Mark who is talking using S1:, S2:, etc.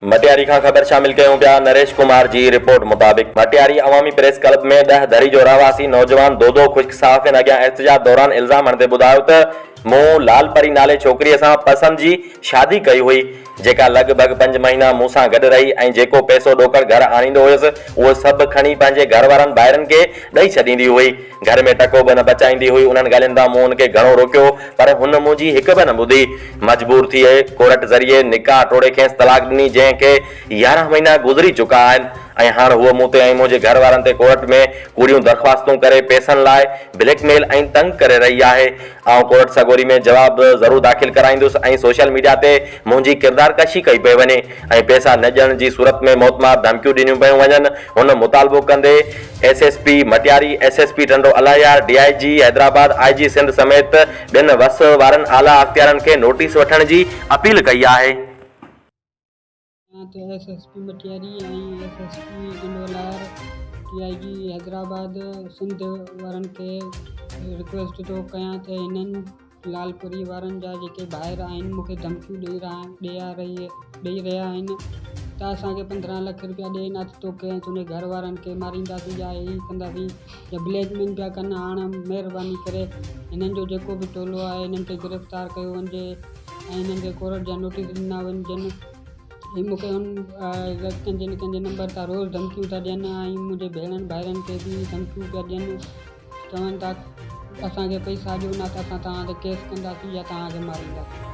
S1: मटियारी का खबर शामिल कयूं पिया। नरेश कुमार जी रिपोर्ट मुताबिक मटियारी अवामी प्रेस क्लब में 10 दरी जो रहवासी नौजवान दो खुश्क सहाफ़िन अॻियां एहतजाज दौरान इल्ज़ाम हणंदे ॿुधायो त मूं लाल परी नाले छोकिरीअ सां पसंद जी शादी कई हुई, जेका लॻभॻि 5 महीना मूंसां गॾु रही ऐं जेको पैसो ॾोकड़ घर आणींदो हुयुसि उहो सभु खणी पंहिंजे घर वारनि ॿाहिरनि खे ॾेई छॾींदी हुई। घर में टको बि न बचाईंदी हुई। उन्हनि ॻाल्हियुनि तां मूं हुनखे घणो रोकियो पर हुन मुंहिंजी हिकु बि न ॿुधी। मजबूर थी कोर्ट ज़रिए निकाह टोड़े खेसि तलाक ॾिनी, जंहिंखे 11 महीना गुज़री चुका आहिनि ऐं हाणे हूअ मूं ते ऐं मुंहिंजे घर वारनि ते कोर्ट में कूड़ियूं दरख़्वास्तूं करे पैसनि लाइ ब्लैकमेल ऐं तंग करे रही आहे। ऐं कोर्ट सगोरी में जवाब ज़रूर दाख़िल कराईंदुसि ऐं सोशल मीडिया ते मुंहिंजी किरदार कशी कई पई वञे ऐं पैसा न ॾियण जी सूरत में मौतमार धमकियूं ॾिनियूं पियूं वञनि। हुन मुतालबो कंदे SSP Matiari, SSP Tando Allahyar, DIG Hyderabad, IG Sindh समेत ॿिनि वस वारनि आला अख़्तियारनि खे नोटिस वठण जी अपील कई आहे।
S2: तो एसएसपी मटियारी एसएसपी टंडोलार, डीआईजी हैदराबाद सिंध वारनि खे रिक्वेस्ट थो कयां त हिननि लालपुरी वारनि जा जेके ॿाहिरि आहिनि मूंखे धमकियूं ॾेई रहिया आहिनि त असांखे 15 लाख रुपया ॾे न त तोखे ऐं तुंहिंजे घर वारनि खे मारींदासीं या ही कंदासीं या ब्लैकमेल पिया कनि। हाणे महिरबानी करे हिननि जो जेको बि टोलो आहे हिननि खे गिरफ़्तार कयो वञे ऐं हिननि खे कोर्ट जा नोटिस ॾिना वञनि। ही मूंखे कंहिंजे नंबर तां रोज़ धमकियूं था ॾियनि ऐं मुंहिंजे भेणनि भाइरनि खे बि धमकियूं पिया ॾियनि। चवनि था असांखे पैसा ॾियो न त असां तव्हां ते केस कंदासीं या तव्हांखे मारींदासीं।